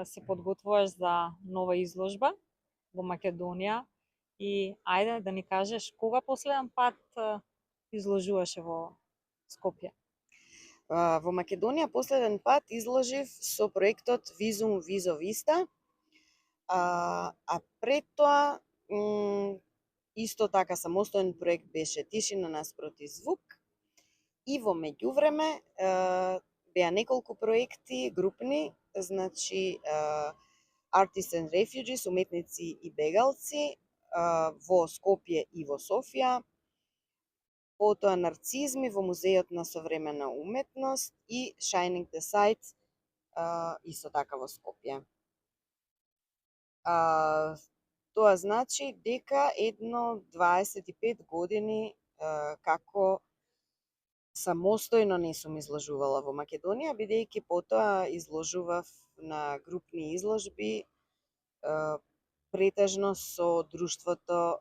се подготвуваш за нова изложба во Македонија и ајде да ни кажеш кога последен пат изложуваше во Скопје? Во Македонија последен пат изложив со проектот Визум Визо Виста, а пред тоа исто така самостоен проект беше Тишина наспроти звук и во меѓувреме беа неколку проекти групни, значи Artists and Refugees, уметници и бегалци во Скопје и во Софија, потоа Нарцизми во Музеот на современа уметност и Shining the Sight исто така во Скопје. Тоа значи дека едно 25 години како самостојно не сум изложувала во Македонија, бидејќи потоа изложував на групни изложби претежно со Друштвото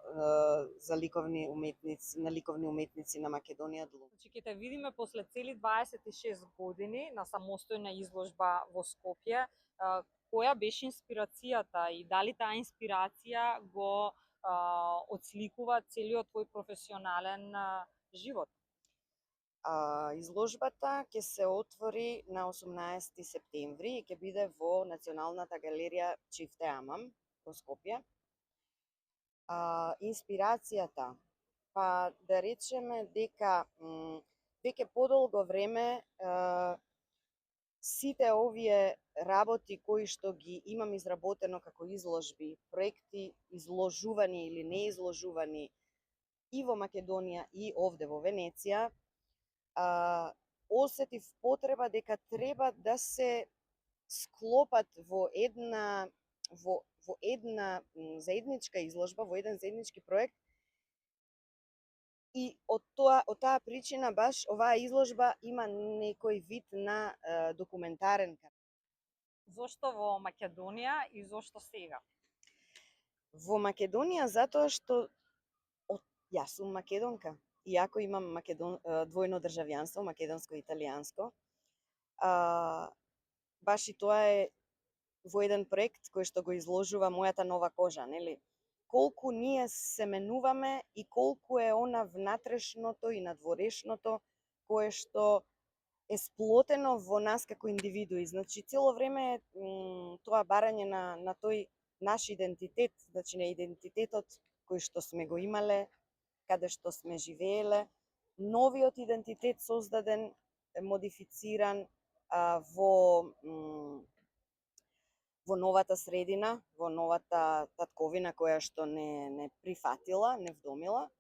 за ликовни уметници, на ликовни уметници на Македонија ДЛУ. Значи ќе те видиме после цели 26 години на самостојна изложба во Скопје. Која беше инспирацијата и дали таа инспирација го отсликува целиот твој професионален живот? Изложбата ќе се отвори на 18 септември и ќе биде во Националната галерија Чифте Амам во Скопје. Инспирацијата, па да речеме дека веќе подолго време сите овие работи кои што ги имам изработено како изложби, проекти изложувани или неизложувани и во Македонија и овде во Венеција, осетив потреба дека треба да се склопат во една заедничка изложба, во еден заеднички проект. И од таа причина баш оваа изложба има некој вид на документарен карактер. Зошто во Македонија и зошто сега? Во Македонија затоа што јас сум македонка, иако имам двојно државјанство, македонско и италијанско. Баш и тоа е во еден проект кој што го изложува мојата нова кожа, нели? Колку ние се менуваме и колку е она внатрешното и надворешното кое што е сплотено во нас како индивидуи. Значи цело време е тоа барање на тој наш идентитет, значи на идентитетот кој што сме го имале, каде што сме живееле, новиот идентитет создаден, модифициран во новата средина, во новата татковина која што не прифатила, не вдомила.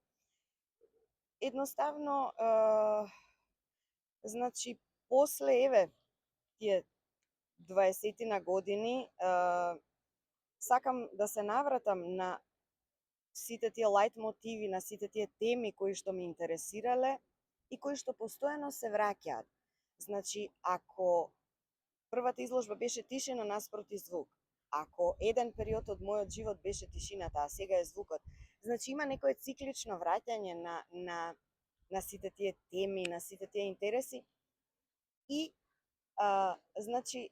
Едноставно, значи, после тие 20 години, сакам да се навратам на сите тие лајт мотиви, на сите тие теми кои што ме интересирале и кои што постојано се враќаат. Значи, ако првата изложба беше Тишина наспроти звук, ако еден период од мојот живот беше тишината, а сега е звукот, значи има некое циклично враќање на сите тие теми, на сите тие интереси и значи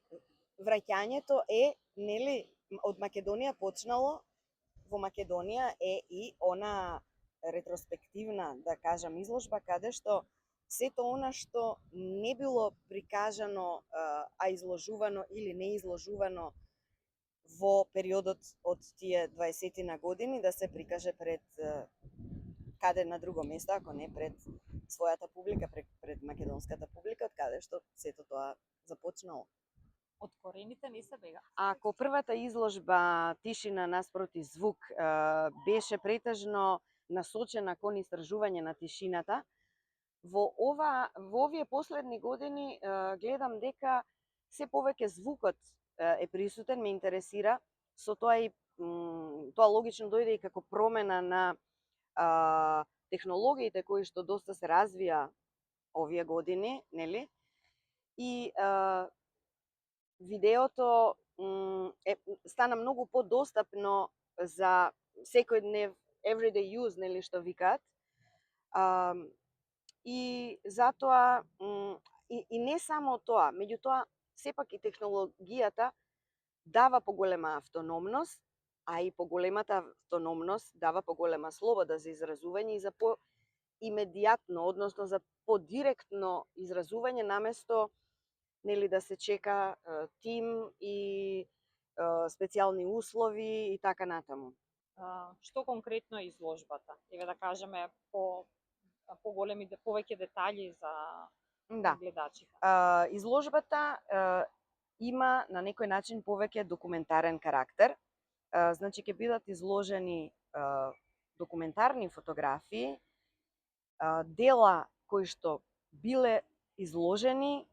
враќањето е, нели, од Македонија почнало, во Македонија е и она ретроспективна, да кажам, изложба каде што сето она што не било прикажано, а изложувано или не изложувано во периодот од тие 20 години, да се прикаже пред каде на друго место, ако не пред својата публика, пред македонската публика, од каде што сето тоа започнало. Од корените не се бега. Ако првата изложба Тишина наспроти звук беше претежно насочена кон истражување на тишината, во овие последни години гледам дека се повеќе звукот е присутен, ме интересира, со тоа и тоа логично дојде и како промена на технологиите кои што доста се развија овие години, нели? И видеото стана многу подостапно за секојднев everyday use, нели што викаат. И затоа и не само тоа, меѓутоа сепак и технологијата дава поголема автономност, а и поголемата автономност дава поголема слобода за изразување и за поимедијатно, односно за подиректно изразување наместо нели да се чека тим и специјални услови и така натаму. Што конкретно е изложбата? Еве да кажеме поголеми повеќе детали за Да. гледачите. Изложбата има на некој начин повеќе документарен карактер. Значи ќе бидат изложени документарни фотографии, дела кои што биле изложени,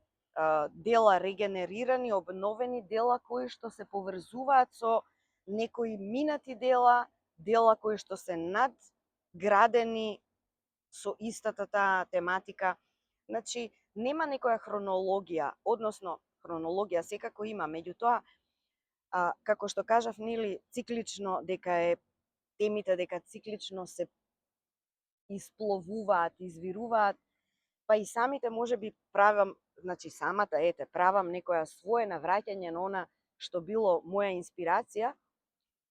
дела регенерирани, обновени, дела кои што се поврзуваат со некои минати дела, дела кои што се надградени со истата таа тематика. Значи, нема некоја хронологија, односно хронологија секако има, меѓутоа, како што кажав, нели, циклично дека е темите дека циклично се испловуваат, извируваат, па и самите можеби правам, значи самата правам некоја свое навраќање на она што било моја инспирација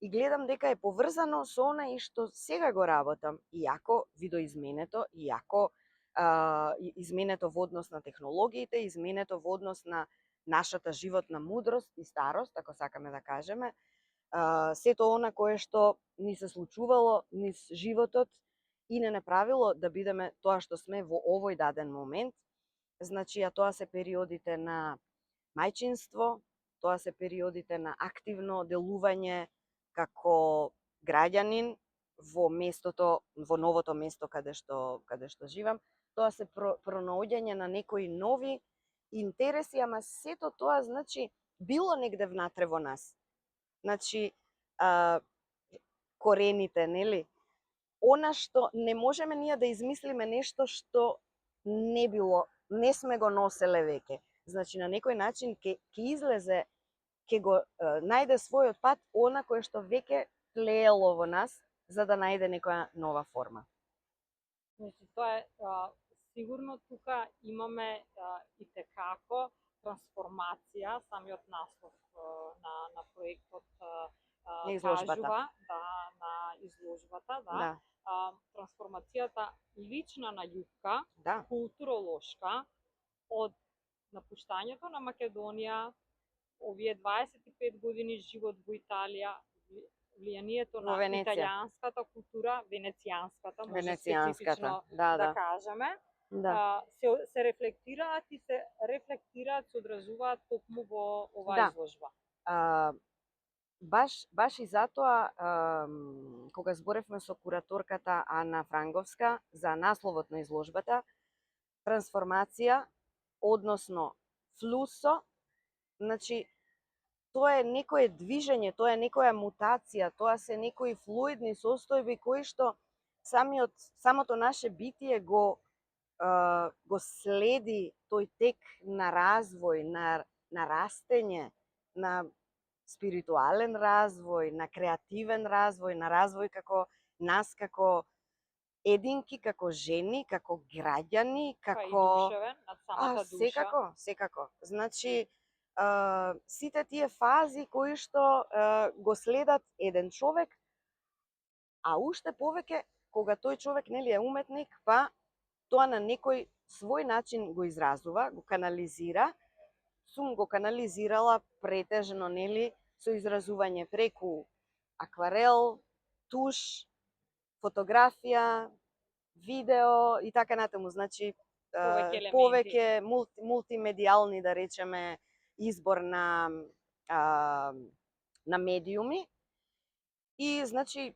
и гледам дека е поврзано со она и што сега го работам, иако видоизменето, иако изменето во однос на технологиите, изменето во однос на нашата животна мудрост и старост, ако сакаме да кажеме, сето она кое што ни се случувало низ животот и не направило да бидеме тоа што сме во овој даден момент. Значи, а тоа се периодите на мајчинство, тоа се периодите на активно делување како граѓанин во местото, во новото место каде што живам, тоа се пронаоѓање на некои нови интереси, ама сето тоа значи било негде внатре во нас. Значи, корените, нели? Она што не можеме ние да измислиме нешто што не било, не сме го носеле веќе. Значи, на некој начин ќе излезе, ќе го најде својот пат она кое што веќе тлеело во нас, за да најде некоја нова форма. Значи, тоа е сигурно тука имаме и текако трансформација, самиот наслов на проектот На изложбата. кажува, на изложбата, Да. Трансформацијата лична на Љупка, Да. културолошка, од напуштањето на Македонија, овие 25 години живот во Италија, влијанието Во на Венеција. италијанската култура, венецијанската, може Венецијанската, специфично да. кажеме, Да. се рефлектираат и се рефлектираат, се одразуваат токму во оваа Да. изложба. Баш и затоа, кога зборевме со кураторката Ана Франговска за насловот на изложбата, трансформација, односно флусо, значи, тоа е некое движење, тоа е некоја мутација, тоа се некои флуидни состојби кои што самото наше битие го следи тој тек на развој, на растење, на спиритуален развој, на креативен развој, на развој како нас, како единки, како жени, како граѓани, како... Па и душевен, над самата душа. Секако. Значи, сите тие фази кои што го следат еден човек, а уште повеќе кога тој човек нели е уметник, па тоа на некој свој начин го изразува, го канализира. Сум го канализирала претежно нели со изразување преку акварел, туш, фотографија, видео и така натаму. Значи, повеќе мултимедијални, да речеме, избор на медиуми. И, значи,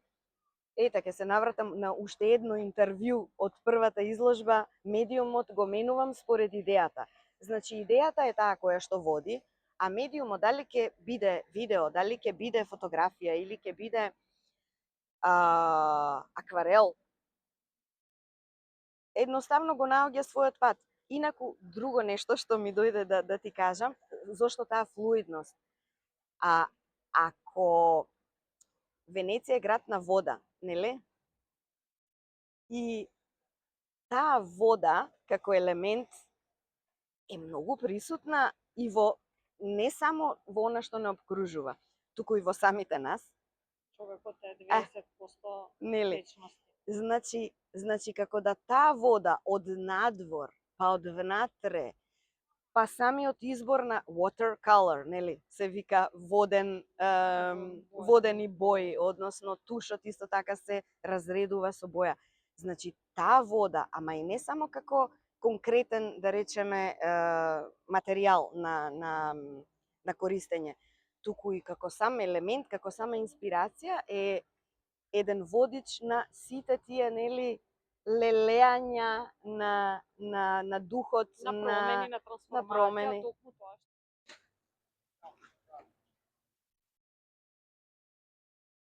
ќе се навратам на уште едно интервју од првата изложба, медиумот го менувам според идејата. Значи, идејата е таа која што води, а медиумот дали ќе биде видео, дали ќе биде фотографија или ќе биде акварел, едноставно го наоѓа својот пат. Инаку, друго нешто што ми дојде да ти кажам, зошто таа флуидност. Ако Венеција е град на вода, нели? И таа вода, како елемент, е многу присутна и во не само во она што не обкружува, туку и во самите нас. Човекот е 90% Нели? вечност. Значи како да таа вода од надвор, па од внатре, па самиот избор на watercolor, нели, се вика водени бои, односно тушот исто така се разредува со боја. Значи таа вода, ама и не само како конкретен, да речеме, материјал на користење, туку и како сам елемент, како сама инспирација е еден водич на сите тие, нели, лелеања на духот, на промени, на трансформација, промени. токму тоа